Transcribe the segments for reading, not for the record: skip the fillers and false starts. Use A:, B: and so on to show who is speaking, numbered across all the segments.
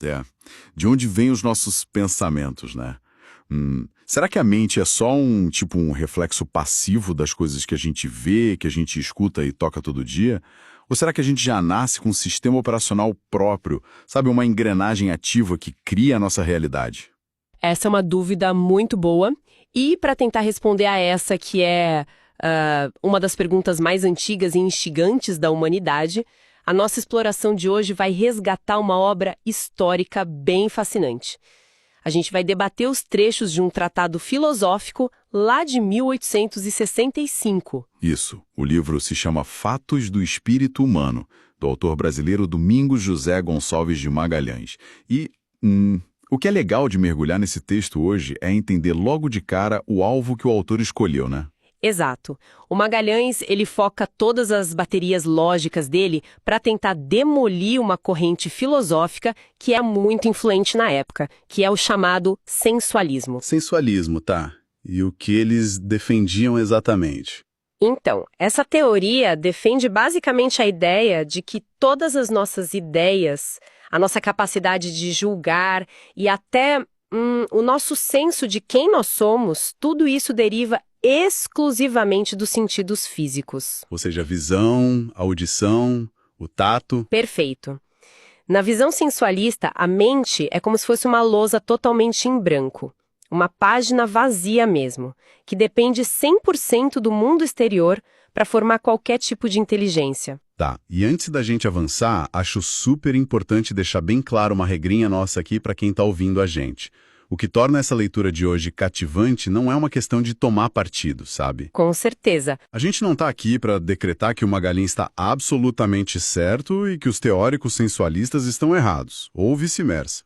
A: É. De onde vêm os nossos pensamentos, né? Será que a mente é só um reflexo passivo das coisas que a gente vê, que a gente escuta e toca todo dia? Ou será que a gente já nasce com um sistema operacional próprio, sabe, uma engrenagem ativa que cria a nossa realidade?
B: Essa é uma dúvida muito boa. E para tentar responder a essa, que é uma das perguntas mais antigas e instigantes da humanidade, a nossa exploração de hoje vai resgatar uma obra histórica bem fascinante. A gente vai debater os trechos de um tratado filosófico lá de 1865.
A: Isso. O livro se chama Fatos do Espírito Humano, do autor brasileiro Domingos José Gonçalves de Magalhães. E o que é legal de mergulhar nesse texto hoje é entender logo de cara o alvo que o autor escolheu, né?
B: Exato. O Magalhães, ele foca todas as baterias lógicas dele para tentar demolir uma corrente filosófica que é muito influente na época, que é o chamado sensualismo.
C: Sensualismo, tá. E o que eles defendiam exatamente?
B: Então, essa teoria defende basicamente a ideia de que todas as nossas ideias, a nossa capacidade de julgar e até o nosso senso de quem nós somos, tudo isso deriva exclusivamente dos sentidos físicos.
C: Ou seja, a visão, a audição, o tato.
B: Perfeito. Na visão sensualista, a mente é como se fosse uma lousa totalmente em branco. Uma página vazia mesmo, que depende 100% do mundo exterior para formar qualquer tipo de inteligência.
C: Tá, e antes da gente avançar, acho super importante deixar bem claro uma regrinha nossa aqui para quem está ouvindo a gente. O que torna essa leitura de hoje cativante não é uma questão de tomar partido, sabe?
B: Com certeza.
C: A gente não está aqui para decretar que o Magalhães está absolutamente certo e que os teóricos sensualistas estão errados, ou vice-versa.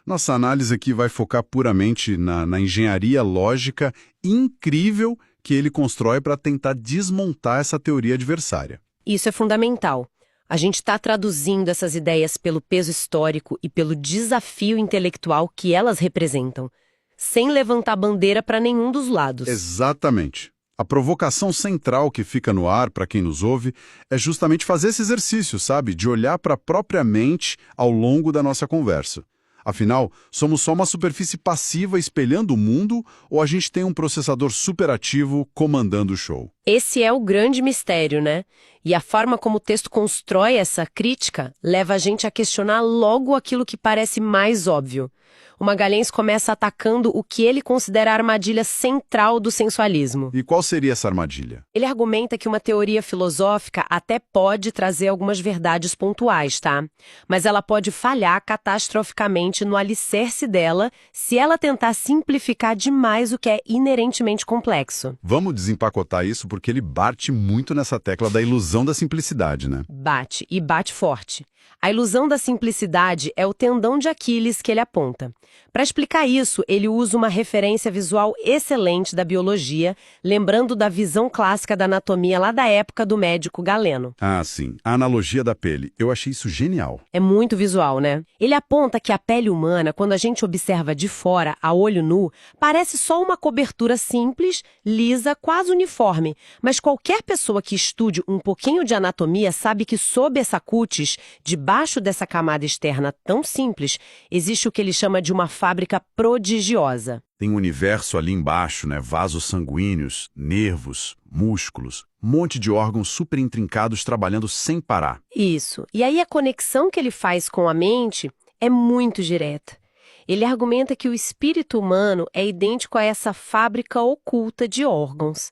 C: Nossa análise aqui vai focar puramente na engenharia lógica incrível que ele constrói para tentar desmontar essa teoria adversária.
B: Isso é fundamental. A gente está traduzindo essas ideias pelo peso histórico e pelo desafio intelectual que elas representam, sem levantar bandeira para nenhum dos lados.
C: Exatamente. A provocação central que fica no ar para quem nos ouve é justamente fazer esse exercício, sabe? De olhar para a própria mente ao longo da nossa conversa. Afinal, somos só uma superfície passiva espelhando o mundo ou a gente tem um processador superativo comandando o show?
B: Esse é o grande mistério, né? E a forma como o texto constrói essa crítica leva a gente a questionar logo aquilo que parece mais óbvio. O Magalhães começa atacando o que ele considera a armadilha central do sensualismo.
C: E qual seria essa armadilha?
B: Ele argumenta que uma teoria filosófica até pode trazer algumas verdades pontuais, tá? Mas ela pode falhar catastroficamente no alicerce dela se ela tentar simplificar demais o que é inerentemente complexo.
C: Vamos desempacotar isso porque ele bate muito nessa tecla da ilusão da simplicidade, né?
B: Bate, e bate forte. A ilusão da simplicidade é o tendão de Aquiles que ele aponta. Para explicar isso, ele usa uma referência visual excelente da biologia, lembrando da visão clássica da anatomia lá da época do médico Galeno.
C: Ah, sim. A analogia da pele. Eu achei isso genial.
B: É muito visual, né? Ele aponta que a pele humana, quando a gente observa de fora, a olho nu, parece só uma cobertura simples, lisa, quase uniforme. Mas qualquer pessoa que estude um pouquinho de anatomia sabe que sob essa cutis, debaixo dessa camada externa tão simples, existe o que ele chama de uma fábrica prodigiosa.
C: Tem um universo ali embaixo, né? Vasos sanguíneos, nervos, músculos, um monte de órgãos super intrincados trabalhando sem parar.
B: Isso. E aí a conexão que ele faz com a mente é muito direta. Ele argumenta que o espírito humano é idêntico a essa fábrica oculta de órgãos.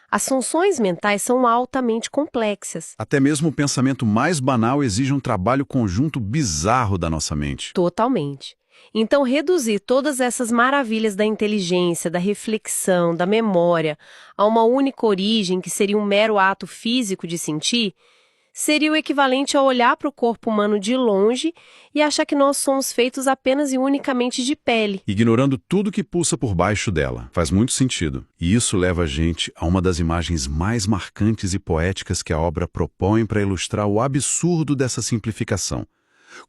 B: As funções mentais são altamente complexas.
C: Até mesmo o pensamento mais banal exige um trabalho conjunto bizarro da nossa mente.
B: Totalmente. Então, reduzir todas essas maravilhas da inteligência, da reflexão, da memória, a uma única origem, que seria um mero ato físico de sentir, seria o equivalente a olhar para o corpo humano de longe e achar que nós somos feitos apenas e unicamente de pele.
C: Ignorando tudo que pulsa por baixo dela. Faz muito sentido. E isso leva a gente a uma das imagens mais marcantes e poéticas que a obra propõe para ilustrar o absurdo dessa simplificação.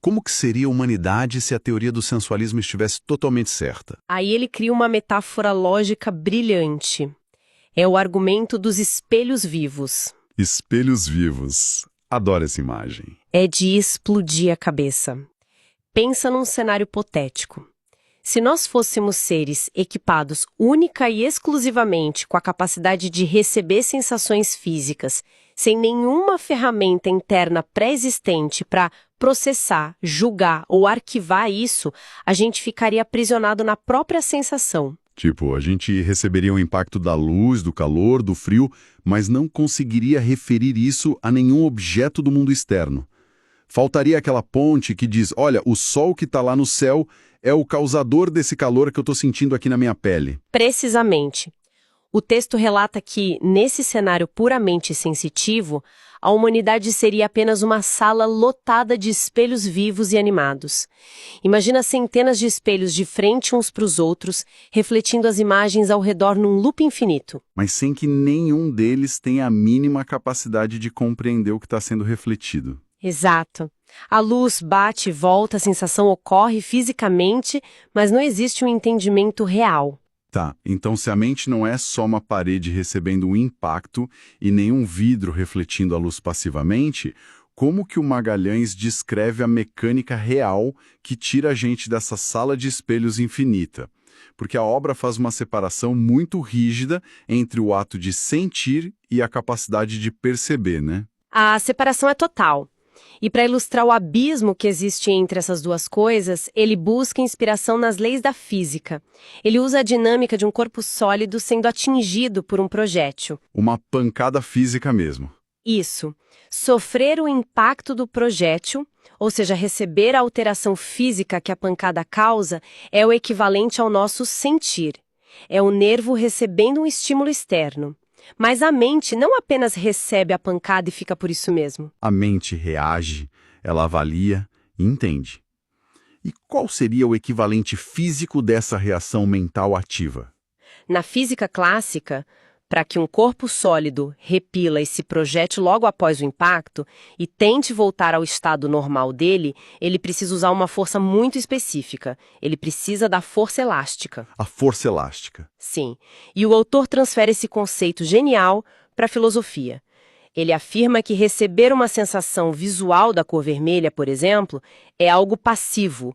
C: Como que seria a humanidade se a teoria do sensualismo estivesse totalmente certa?
B: Aí ele cria uma metáfora lógica brilhante. É o argumento dos espelhos vivos.
C: Espelhos vivos. Adoro essa imagem.
B: É de explodir a cabeça. Pensa num cenário hipotético. Se nós fôssemos seres equipados única e exclusivamente com a capacidade de receber sensações físicas, sem nenhuma ferramenta interna pré-existente para processar, julgar ou arquivar isso, a gente ficaria aprisionado na própria sensação.
C: Tipo, a gente receberia o impacto da luz, do calor, do frio, mas não conseguiria referir isso a nenhum objeto do mundo externo. Faltaria aquela ponte que diz, olha, o sol que está lá no céu é o causador desse calor que eu estou sentindo aqui na minha pele.
B: Precisamente. O texto relata que, nesse cenário puramente sensitivo, a humanidade seria apenas uma sala lotada de espelhos vivos e animados. Imagina centenas de espelhos de frente uns para os outros, refletindo as imagens ao redor num loop infinito.
C: Mas sem que nenhum deles tenha a mínima capacidade de compreender o que está sendo refletido.
B: Exato. A luz bate e volta, a sensação ocorre fisicamente, mas não existe um entendimento real.
C: Tá, então se a mente não é só uma parede recebendo um impacto e nenhum vidro refletindo a luz passivamente, como que o Magalhães descreve a mecânica real que tira a gente dessa sala de espelhos infinita? Porque a obra faz uma separação muito rígida entre o ato de sentir e a capacidade de perceber, né?
B: A separação é total. E para ilustrar o abismo que existe entre essas duas coisas, ele busca inspiração nas leis da física. Ele usa a dinâmica de um corpo sólido sendo atingido por um projétil.
C: Uma pancada física mesmo.
B: Isso. Sofrer o impacto do projétil, ou seja, receber a alteração física que a pancada causa, é o equivalente ao nosso sentir. É o nervo recebendo um estímulo externo. Mas a mente não apenas recebe a pancada e fica por isso mesmo.
C: A mente reage, ela avalia e entende. E qual seria o equivalente físico dessa reação mental ativa?
B: Na física clássica, para que um corpo sólido repila e se projete logo após o impacto e tente voltar ao estado normal dele, ele precisa usar uma força muito específica. Ele precisa da força elástica.
C: A força elástica.
B: Sim. E o autor transfere esse conceito genial para a filosofia. Ele afirma que receber uma sensação visual da cor vermelha, por exemplo, é algo passivo.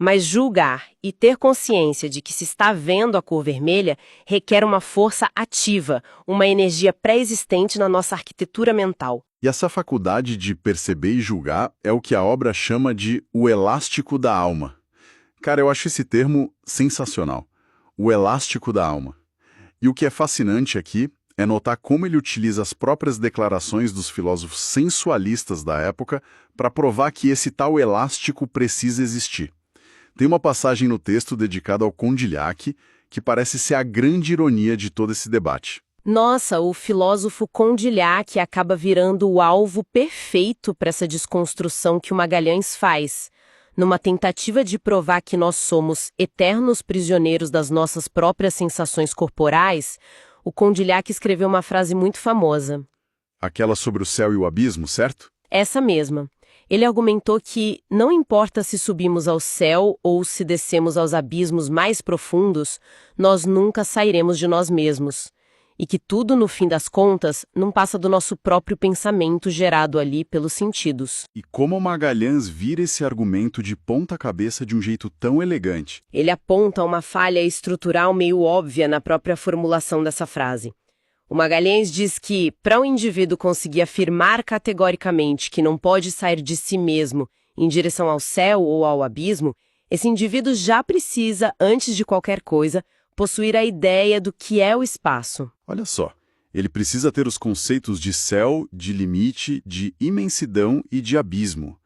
B: Mas julgar e ter consciência de que se está vendo a cor vermelha requer uma força ativa, uma energia pré-existente na nossa arquitetura mental.
C: E essa faculdade de perceber e julgar é o que a obra chama de o elástico da alma. Cara, eu acho esse termo sensacional. O elástico da alma. E o que é fascinante aqui é notar como ele utiliza as próprias declarações dos filósofos sensualistas da época para provar que esse tal elástico precisa existir. Tem uma passagem no texto dedicada ao Condillac, que parece ser a grande ironia de todo esse debate.
B: Nossa, o filósofo Condillac acaba virando o alvo perfeito para essa desconstrução que o Magalhães faz. Numa tentativa de provar que nós somos eternos prisioneiros das nossas próprias sensações corporais, o Condillac escreveu uma frase muito famosa.
C: Aquela sobre o céu e o abismo, certo?
B: Essa mesma. Ele argumentou que não importa se subimos ao céu ou se descemos aos abismos mais profundos, nós nunca sairemos de nós mesmos. E que tudo, no fim das contas, não passa do nosso próprio pensamento gerado ali pelos sentidos.
C: E como o Magalhães vira esse argumento de ponta cabeça de um jeito tão elegante?
B: Ele aponta uma falha estrutural meio óbvia na própria formulação dessa frase. O Magalhães diz que, para um indivíduo conseguir afirmar categoricamente que não pode sair de si mesmo em direção ao céu ou ao abismo, esse indivíduo já precisa, antes de qualquer coisa, possuir a ideia do que é o espaço.
C: Olha só, ele precisa ter os conceitos de céu, de limite, de imensidão e de abismo.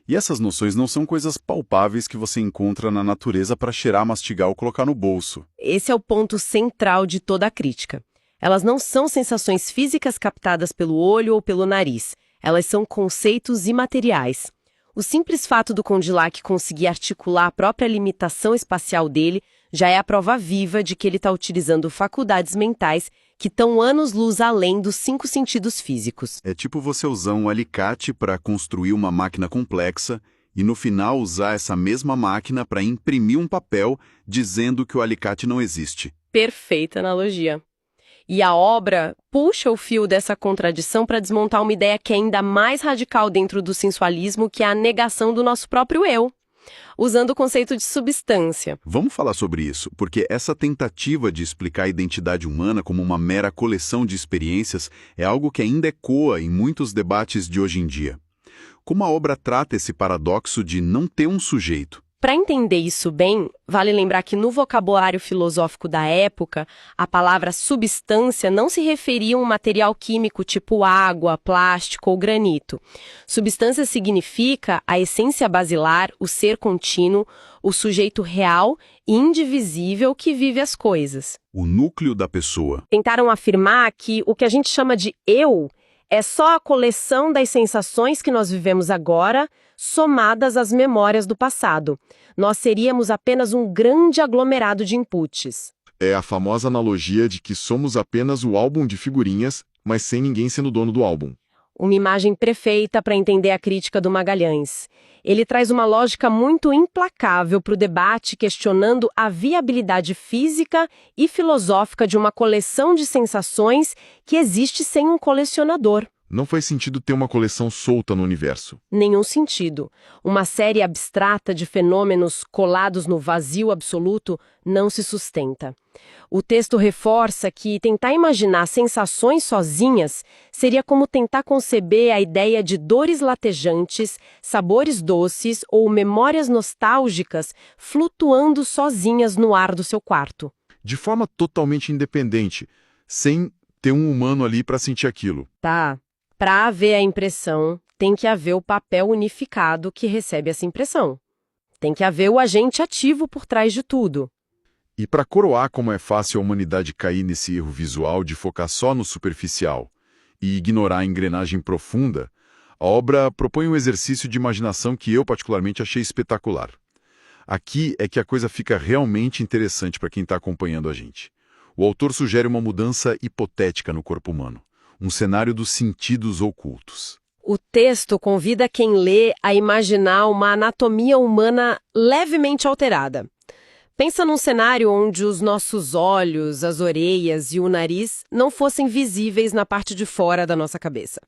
C: E essas noções não são coisas palpáveis que você encontra na natureza para cheirar, mastigar ou colocar no bolso.
B: Esse é o ponto central de toda a crítica. Elas não são sensações físicas captadas pelo olho ou pelo nariz. Elas são conceitos imateriais. O simples fato do Condillac conseguir articular a própria limitação espacial dele já é a prova viva de que ele está utilizando faculdades mentais que estão anos-luz além dos 5 sentidos físicos.
C: É tipo você usar um alicate para construir uma máquina complexa e no final usar essa mesma máquina para imprimir um papel dizendo que o alicate não existe.
B: Perfeita analogia. E a obra puxa o fio dessa contradição para desmontar uma ideia que é ainda mais radical dentro do sensualismo, que é a negação do nosso próprio eu. usando o conceito de substância.
A: Vamos falar sobre isso, porque essa tentativa de explicar a identidade humana como uma mera coleção de experiências é algo que ainda ecoa em muitos debates de hoje em dia. Como a obra trata esse paradoxo de não ter um sujeito?
B: Para entender isso bem, vale lembrar que no vocabulário filosófico da época, a palavra substância não se referia a um material químico tipo água, plástico ou granito. Substância significa a essência basilar, o ser contínuo, o sujeito real e indivisível que vive as coisas.
A: O núcleo da pessoa.
B: Tentaram afirmar que o que a gente chama de eu é só a coleção das sensações que nós vivemos agora, somadas às memórias do passado. Nós seríamos apenas um grande aglomerado de inputs.
D: É a famosa analogia de que somos apenas o álbum de figurinhas, mas sem ninguém sendo dono do álbum.
B: Uma imagem perfeita para entender a crítica do Magalhães. Ele traz uma lógica muito implacável para o debate, questionando a viabilidade física e filosófica de uma coleção de sensações que existe sem um colecionador.
D: Não faz sentido ter uma coleção solta no universo.
B: Nenhum sentido. Uma série abstrata de fenômenos colados no vazio absoluto não se sustenta. O texto reforça que tentar imaginar sensações sozinhas seria como tentar conceber a ideia de dores latejantes, sabores doces ou memórias nostálgicas flutuando sozinhas no ar do seu quarto.
D: De forma totalmente independente, sem ter um humano ali para sentir aquilo.
B: Tá. Para haver a impressão, tem que haver o papel unificado que recebe essa impressão. Tem que haver o agente ativo por trás de tudo.
D: E para coroar como é fácil a humanidade cair nesse erro visual de focar só no superficial e ignorar a engrenagem profunda, a obra propõe um exercício de imaginação que eu particularmente achei espetacular. Aqui é que a coisa fica realmente interessante para quem está acompanhando a gente. O autor sugere uma mudança hipotética no corpo humano. Um cenário dos sentidos ocultos.
B: O texto convida quem lê a imaginar uma anatomia humana levemente alterada. Pensa num cenário onde os nossos olhos, as orelhas e o nariz não fossem visíveis na parte de fora da nossa cabeça.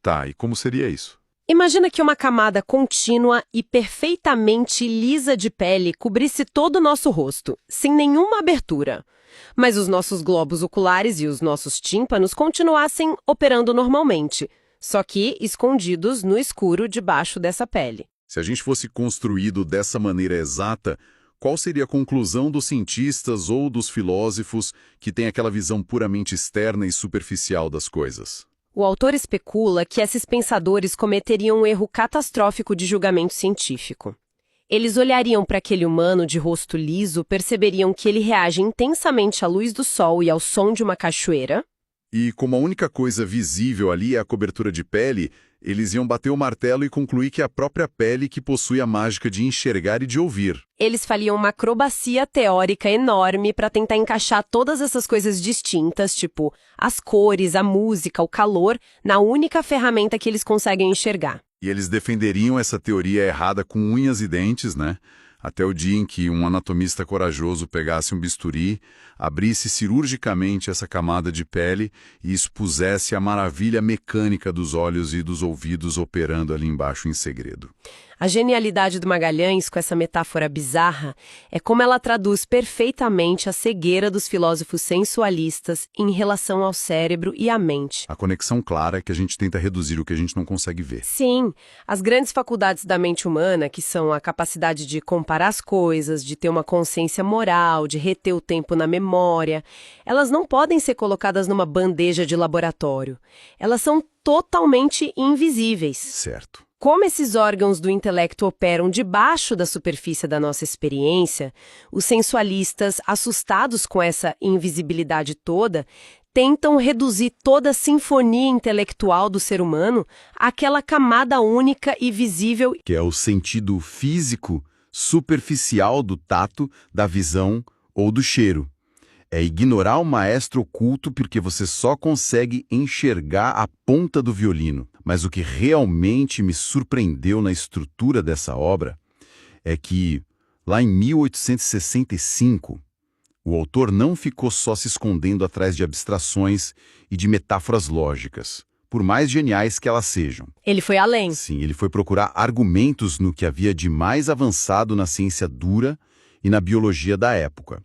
D: Tá, e como seria isso?
B: Imagina que uma camada contínua e perfeitamente lisa de pele cobrisse todo o nosso rosto, sem nenhuma abertura. Mas os nossos globos oculares e os nossos tímpanos continuassem operando normalmente, só que escondidos no escuro debaixo dessa pele.
A: Se a gente fosse construído dessa maneira exata, qual seria a conclusão dos cientistas ou dos filósofos que têm aquela visão puramente externa e superficial das coisas?
B: O autor especula que esses pensadores cometeriam um erro catastrófico de julgamento científico. Eles olhariam para aquele humano de rosto liso, perceberiam que ele reage intensamente à luz do sol e ao som de uma cachoeira.
A: E como a única coisa visível ali é a cobertura de pele, eles iam bater o martelo e concluir que é a própria pele que possui a mágica de enxergar e de ouvir.
B: Eles fariam uma acrobacia teórica enorme para tentar encaixar todas essas coisas distintas, tipo as cores, a música, o calor, na única ferramenta que eles conseguem enxergar.
A: E eles defenderiam essa teoria errada com unhas e dentes, né? Até o dia em que um anatomista corajoso pegasse um bisturi, abrisse cirurgicamente essa camada de pele e expusesse a maravilha mecânica dos olhos e dos ouvidos operando ali embaixo em segredo.
B: A genialidade do Magalhães com essa metáfora bizarra é como ela traduz perfeitamente a cegueira dos filósofos sensualistas em relação ao cérebro e à mente.
A: A conexão clara é que a gente tenta reduzir o que a gente não consegue ver.
B: Sim, as grandes faculdades da mente humana, que são a capacidade de comparar as coisas, de ter uma consciência moral, de reter o tempo na memória, elas não podem ser colocadas numa bandeja de laboratório. Elas são totalmente invisíveis.
A: Certo.
B: Como esses órgãos do intelecto operam debaixo da superfície da nossa experiência, os sensualistas, assustados com essa invisibilidade toda, tentam reduzir toda a sinfonia intelectual do ser humano àquela camada única e visível,
A: Que é o sentido físico superficial do tato, da visão ou do cheiro. É ignorar o maestro oculto porque você só consegue enxergar a ponta do violino. Mas o que realmente me surpreendeu na estrutura dessa obra é que, lá em 1865, o autor não ficou só se escondendo atrás de abstrações e de metáforas lógicas.
C: por mais geniais que elas sejam.
B: Ele foi além.
C: Sim, ele foi procurar argumentos no que havia de mais avançado na ciência dura e na biologia da época.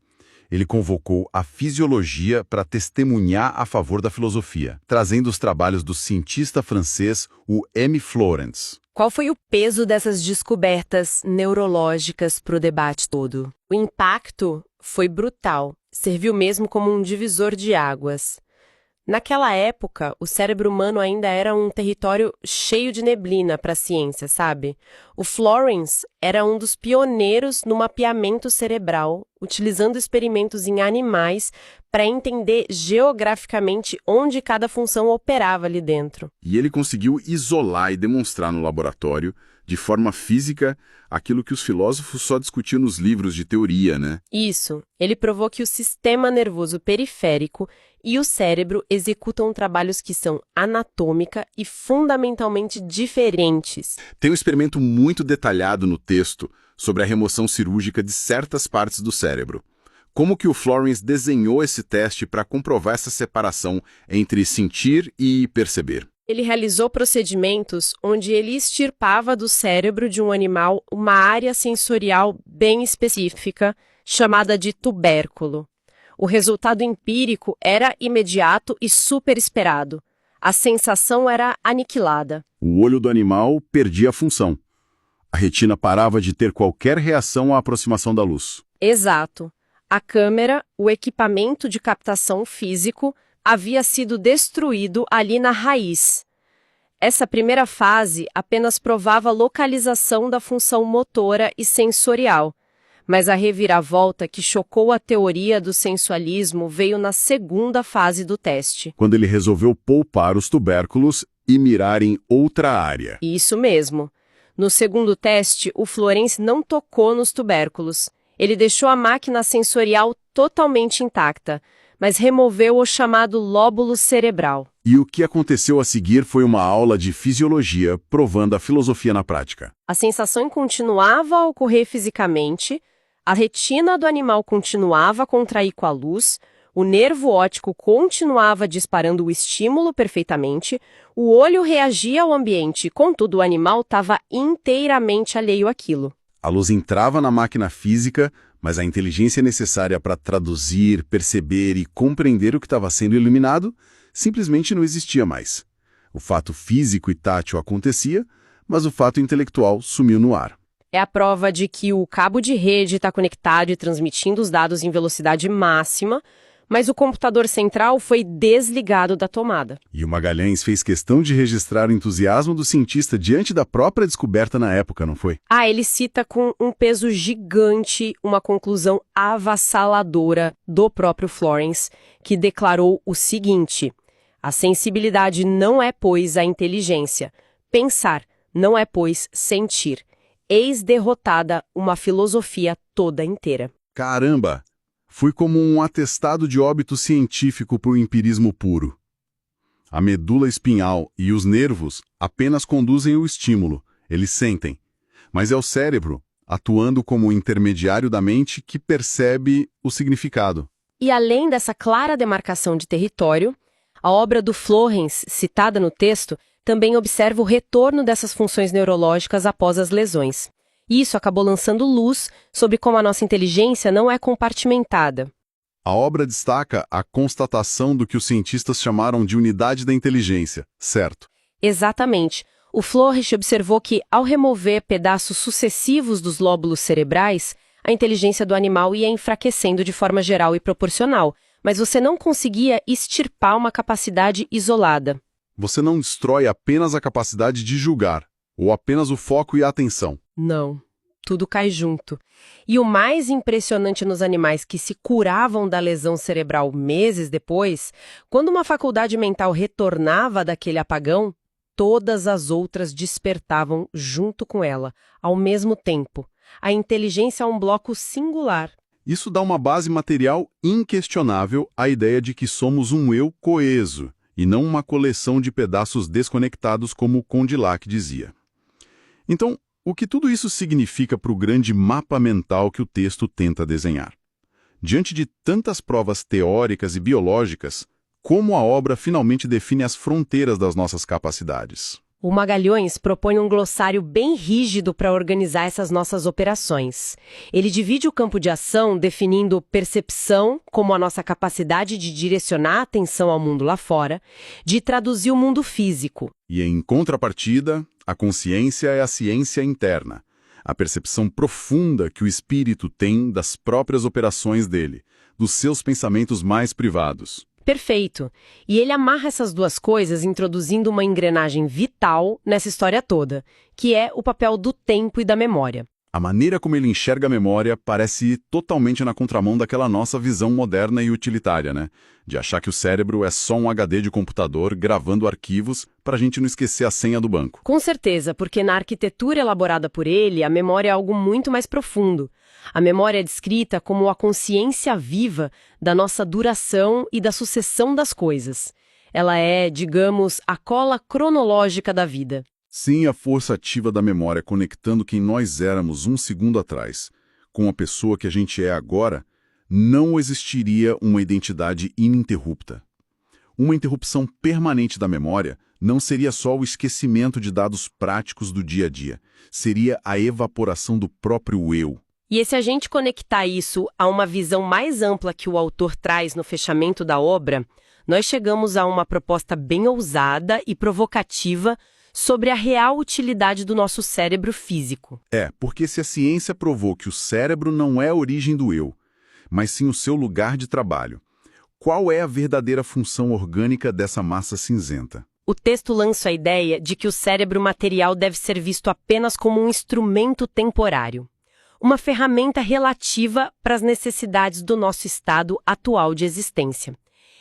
C: Ele convocou a fisiologia para testemunhar a favor da filosofia, trazendo os trabalhos do cientista francês, o M. Flourens.
B: Qual foi o peso dessas descobertas neurológicas para o debate todo? O impacto foi brutal, serviu mesmo como um divisor de águas. Naquela época, o cérebro humano ainda era um território cheio de neblina para a ciência, sabe? O Flourens era um dos pioneiros no mapeamento cerebral, utilizando experimentos em animais para entender geograficamente onde cada função operava ali dentro.
A: E ele conseguiu isolar e demonstrar no laboratório, de forma física, aquilo que os filósofos só discutiam nos livros de teoria, né?
B: Isso. Ele provou que o sistema nervoso periférico e o cérebro executam trabalhos que são anatômica e fundamentalmente diferentes.
A: Tem um experimento muito detalhado no texto sobre a remoção cirúrgica de certas partes do cérebro. Como que o Flourens desenhou esse teste para comprovar essa separação entre sentir e perceber?
B: Ele realizou procedimentos onde ele extirpava do cérebro de um animal uma área sensorial bem específica, chamada de tubérculo. O resultado empírico era imediato e super esperado. A sensação era aniquilada.
A: O olho do animal perdia a função. A retina parava de ter qualquer reação à aproximação da luz.
B: Exato. A câmera, o equipamento de captação físico, havia sido destruído ali na raiz. Essa primeira fase apenas provava a localização da função motora e sensorial, mas a reviravolta que chocou a teoria do sensualismo veio na segunda fase do teste.
A: Quando ele resolveu poupar os tubérculos e mirar em outra área.
B: Isso mesmo. No segundo teste, o Flourens não tocou nos tubérculos. Ele deixou a máquina sensorial totalmente intacta, mas removeu o chamado lóbulo cerebral.
A: E o que aconteceu a seguir foi uma aula de fisiologia, provando a filosofia na prática.
B: A sensação continuava a ocorrer fisicamente, a retina do animal continuava a contrair com a luz, o nervo óptico continuava disparando o estímulo perfeitamente, o olho reagia ao ambiente, contudo o animal estava inteiramente alheio àquilo.
A: A luz entrava na máquina física, mas a inteligência necessária para traduzir, perceber e compreender o que estava sendo iluminado simplesmente não existia mais. O fato físico e tátil acontecia, mas o fato intelectual sumiu no ar.
B: É a prova de que o cabo de rede está conectado e transmitindo os dados em velocidade máxima, mas o computador central foi desligado da tomada.
A: E o Magalhães fez questão de registrar o entusiasmo do cientista diante da própria descoberta na época, não foi?
B: Ele cita com um peso gigante uma conclusão avassaladora do próprio Flourens, que declarou o seguinte: a sensibilidade não é, pois, a inteligência. Pensar não é, pois, sentir. Eis derrotada uma filosofia toda inteira.
A: Caramba! Fui como um atestado de óbito científico para o empirismo puro. A medula espinhal e os nervos apenas conduzem o estímulo, eles sentem. Mas é o cérebro, atuando como intermediário da mente, que percebe o significado.
B: E além dessa clara demarcação de território, a obra do Flourens, citada no texto, também observa o retorno dessas funções neurológicas após as lesões. Isso acabou lançando luz sobre como a nossa inteligência não é compartimentada.
A: A obra destaca a constatação do que os cientistas chamaram de unidade da inteligência, certo?
B: Exatamente. O Flourens observou que, ao remover pedaços sucessivos dos lóbulos cerebrais, a inteligência do animal ia enfraquecendo de forma geral e proporcional, mas você não conseguia extirpar uma capacidade isolada.
A: Você não destrói apenas a capacidade de julgar, ou apenas o foco e a atenção.
B: Não. Tudo cai junto. E o mais impressionante nos animais que se curavam da lesão cerebral meses depois, quando uma faculdade mental retornava daquele apagão, todas as outras despertavam junto com ela, ao mesmo tempo. A inteligência é um bloco singular.
A: Isso dá uma base material inquestionável à ideia de que somos um eu coeso, e não uma coleção de pedaços desconectados como Condillac dizia. Então, o que tudo isso significa para o grande mapa mental que o texto tenta desenhar? Diante de tantas provas teóricas e biológicas,
C: como a obra finalmente define as fronteiras das nossas capacidades.
B: O Magalhães propõe um glossário bem rígido para organizar essas nossas operações. Ele divide o campo de ação definindo percepção como a nossa capacidade de direcionar a atenção ao mundo lá fora, de traduzir o mundo físico.
C: E em contrapartida, a consciência é a ciência interna, a percepção profunda que o espírito tem das próprias operações dele, dos seus pensamentos mais privados.
B: Perfeito. E ele amarra essas duas coisas introduzindo uma engrenagem vital nessa história toda, que é o papel do tempo e da memória.
C: A maneira como ele enxerga a memória parece ir totalmente na contramão daquela nossa visão moderna e utilitária, né? De achar que o cérebro é só um HD de computador gravando arquivos para a gente não esquecer a senha do banco.
B: Com certeza, porque na arquitetura elaborada por ele, a memória é algo muito mais profundo. A memória é descrita como a consciência viva da nossa duração e da sucessão das coisas. Ela é, digamos, a cola cronológica da vida.
C: Sim, a força ativa da memória conectando quem nós éramos um segundo atrás com a pessoa que a gente é agora, não existiria uma identidade ininterrupta. Uma interrupção permanente da memória não seria só o esquecimento de dados práticos do dia a dia, seria a evaporação do próprio eu.
B: E se a gente conectar isso a uma visão mais ampla que o autor traz no fechamento da obra, nós chegamos a uma proposta bem ousada e provocativa sobre a real utilidade do nosso cérebro físico.
C: Porque se a ciência provou que o cérebro não é a origem do eu, mas sim o seu lugar de trabalho, qual é a verdadeira função orgânica dessa massa cinzenta?
B: O texto lança a ideia de que o cérebro material deve ser visto apenas como um instrumento temporário, uma ferramenta relativa para as necessidades do nosso estado atual de existência.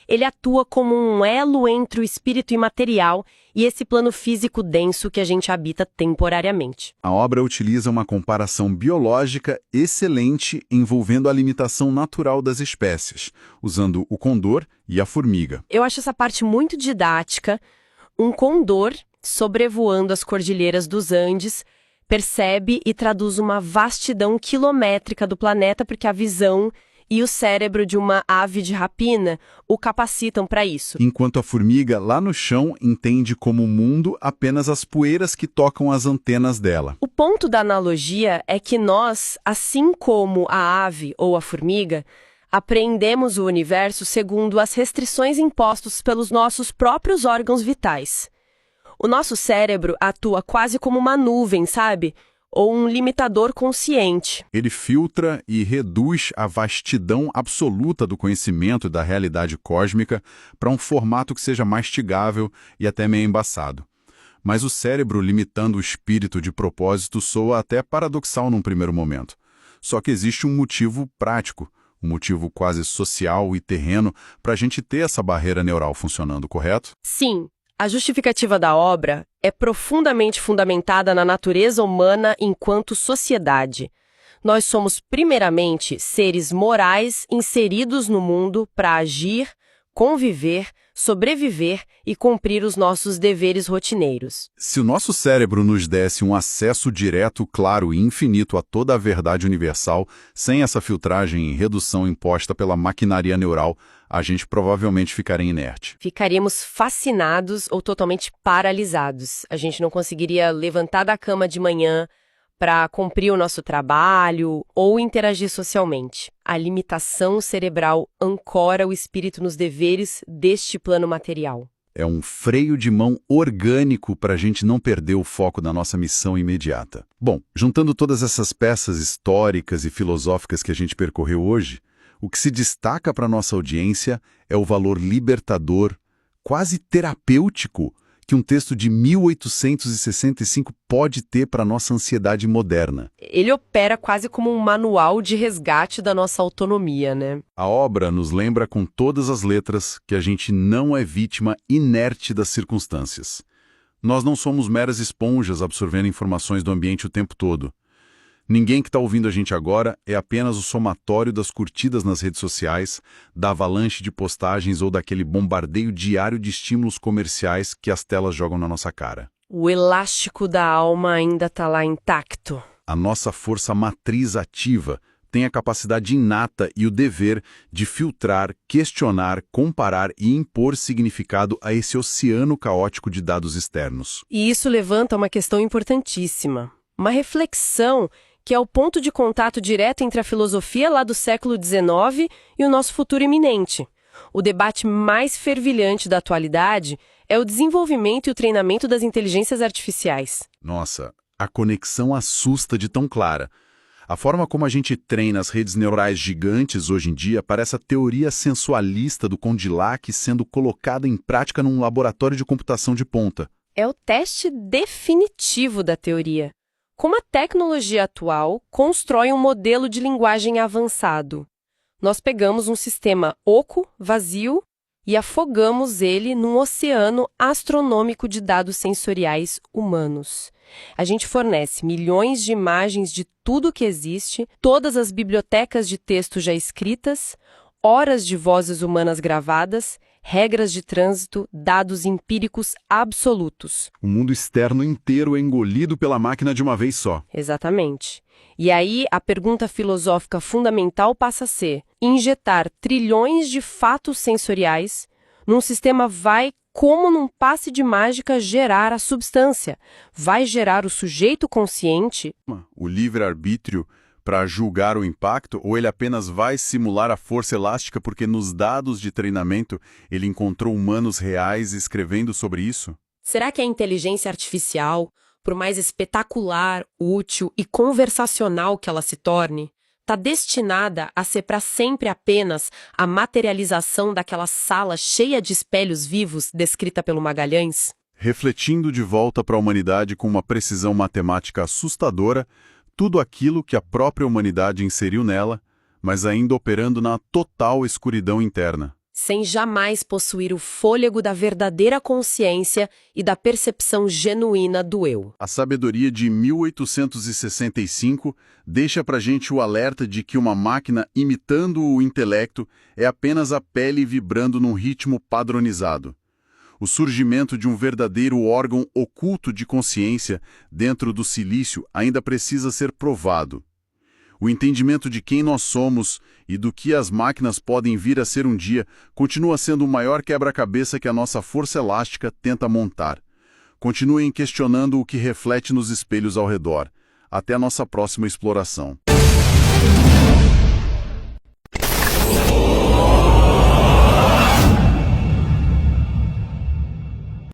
B: Ele atua como um elo entre o espírito imaterial e esse plano físico denso que a gente habita temporariamente.
C: A obra utiliza uma comparação biológica excelente envolvendo a limitação natural das espécies, usando o condor e a formiga.
B: Eu acho essa parte muito didática. Um condor, sobrevoando as cordilheiras dos Andes, percebe e traduz uma vastidão quilométrica do planeta porque a visão e o cérebro de uma ave de rapina o capacitam para isso.
C: Enquanto a formiga, lá no chão, entende como mundo apenas as poeiras que tocam as antenas dela.
B: O ponto da analogia é que nós, assim como a ave ou a formiga, apreendemos o universo segundo as restrições impostas pelos nossos próprios órgãos vitais. O nosso cérebro atua quase como uma nuvem, sabe? Ou um limitador consciente.
C: Ele filtra e reduz a vastidão absoluta do conhecimento e da realidade cósmica para um formato que seja mastigável e até meio embaçado. Mas o cérebro limitando o espírito de propósito soa até paradoxal num primeiro momento. Só que existe um motivo prático, um motivo quase social e terreno para a gente ter essa barreira neural funcionando, correto?
B: Sim. A justificativa da obra é profundamente fundamentada na natureza humana enquanto sociedade. Nós somos, primeiramente, seres morais inseridos no mundo para agir, conviver, sobreviver e cumprir os nossos deveres rotineiros.
C: Se o nosso cérebro nos desse um acesso direto, claro e infinito a toda a verdade universal, sem essa filtragem e redução imposta pela maquinaria neural, a gente provavelmente ficaria inerte.
B: Ficaríamos fascinados ou totalmente paralisados. A gente não conseguiria levantar da cama de manhã para cumprir o nosso trabalho ou interagir socialmente. A limitação cerebral ancora o espírito nos deveres deste plano material.
C: É um freio de mão orgânico para a gente não perder o foco da nossa missão imediata. Bom, juntando todas essas peças históricas e filosóficas que a gente percorreu hoje, o que se destaca para a nossa audiência é o valor libertador, quase terapêutico, que um texto de 1865 pode ter para a nossa ansiedade moderna.
B: Ele opera quase como um manual de resgate da nossa autonomia, né?
C: A obra nos lembra com todas as letras que a gente não é vítima inerte das circunstâncias. Nós não somos meras esponjas absorvendo informações do ambiente o tempo todo. Ninguém que está ouvindo a gente agora é apenas o somatório das curtidas nas redes sociais, da avalanche de postagens ou daquele bombardeio diário de estímulos comerciais que as telas jogam na nossa cara.
B: O elástico da alma ainda está lá intacto.
C: A nossa força matriz ativa, tem a capacidade inata e o dever de filtrar, questionar, comparar e impor significado a esse oceano caótico de dados externos.
B: E isso levanta uma questão importantíssima. Uma reflexão que é o ponto de contato direto entre a filosofia lá do século XIX e o nosso futuro iminente. O debate mais fervilhante da atualidade é o desenvolvimento e o treinamento das inteligências artificiais.
C: Nossa, a conexão assusta de tão clara. A forma como a gente treina as redes neurais gigantes hoje em dia parece a teoria sensualista do Condillac sendo colocada em prática num laboratório de computação de ponta.
B: É o teste definitivo da teoria. Como a tecnologia atual constrói um modelo de linguagem avançado? Nós pegamos um sistema oco, vazio, e afogamos ele num oceano astronômico de dados sensoriais humanos. A gente fornece milhões de imagens de tudo que existe, todas as bibliotecas de texto já escritas, horas de vozes humanas gravadas, regras de trânsito, dados empíricos absolutos.
C: O mundo externo inteiro é engolido pela máquina de uma vez só.
B: Exatamente. E aí a pergunta filosófica fundamental passa a ser: injetar trilhões de fatos sensoriais num sistema vai, como num passe de mágica, gerar a substância? Vai gerar o sujeito consciente?
C: O livre-arbítrio para julgar o impacto, ou ele apenas vai simular a força elástica porque nos dados de treinamento ele encontrou humanos reais escrevendo sobre isso?
B: Será que a inteligência artificial, por mais espetacular, útil e conversacional que ela se torne, está destinada a ser para sempre apenas a materialização daquela sala cheia de espelhos vivos descrita pelo Magalhães?
C: Refletindo de volta para a humanidade com uma precisão matemática assustadora, tudo aquilo que a própria humanidade inseriu nela, mas ainda operando na total escuridão interna.
B: Sem jamais possuir o fôlego da verdadeira consciência e da percepção genuína do eu.
C: A sabedoria de 1865 deixa pra gente o alerta de que uma máquina imitando o intelecto é apenas a pele vibrando num ritmo padronizado. O surgimento de um verdadeiro órgão oculto de consciência dentro do silício ainda precisa ser provado. O entendimento de quem nós somos e do que as máquinas podem vir a ser um dia continua sendo o maior quebra-cabeça que a nossa força elástica tenta montar. Continuem questionando o que reflete nos espelhos ao redor. Até a nossa próxima exploração.